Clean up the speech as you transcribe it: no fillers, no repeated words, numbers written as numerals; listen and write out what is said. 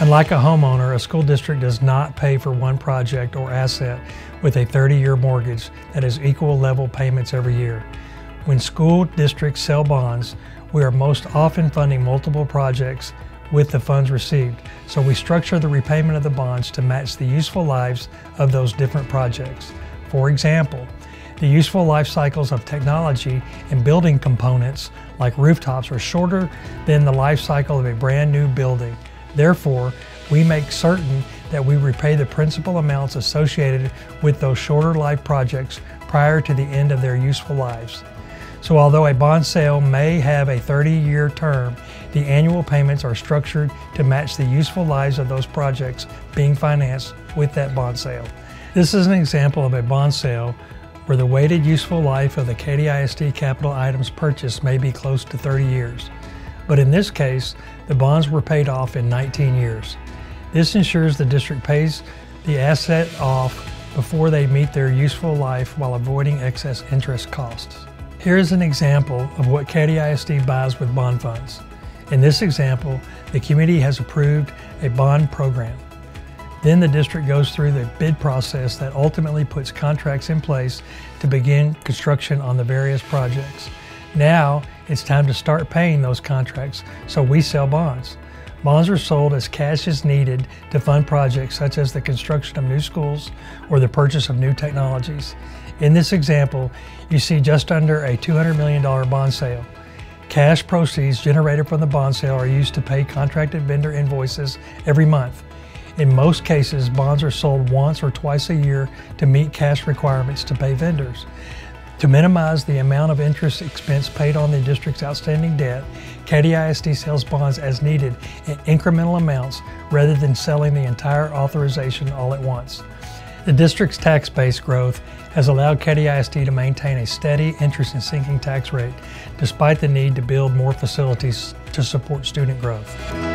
Unlike a homeowner, a school district does not pay for one project or asset with a 30-year mortgage that has equal level payments every year. When school districts sell bonds, we are most often funding multiple projects with the funds received, so we structure the repayment of the bonds to match the useful lives of those different projects. For example, the useful life cycles of technology and building components like rooftops are shorter than the life cycle of a brand new building. Therefore, we make certain that we repay the principal amounts associated with those shorter life projects prior to the end of their useful lives. So although a bond sale may have a 30-year term, the annual payments are structured to match the useful lives of those projects being financed with that bond sale. This is an example of a bond sale where the weighted useful life of the Katy ISD capital items purchased may be close to 30 years. But in this case, the bonds were paid off in 19 years. This ensures the district pays the asset off before they meet their useful life while avoiding excess interest costs. Here is an example of what Katy ISD buys with bond funds. In this example, the committee has approved a bond program. Then the district goes through the bid process that ultimately puts contracts in place to begin construction on the various projects. Now, it's time to start paying those contracts, so we sell bonds. Bonds are sold as cash is needed to fund projects such as the construction of new schools or the purchase of new technologies. In this example, you see just under a $200 million bond sale. Cash proceeds generated from the bond sale are used to pay contracted vendor invoices every month. In most cases, bonds are sold once or twice a year to meet cash requirements to pay vendors. To minimize the amount of interest expense paid on the district's outstanding debt, Katy ISD sells bonds as needed in incremental amounts rather than selling the entire authorization all at once. The district's tax base growth has allowed Katy ISD to maintain a steady interest and sinking tax rate, despite the need to build more facilities to support student growth.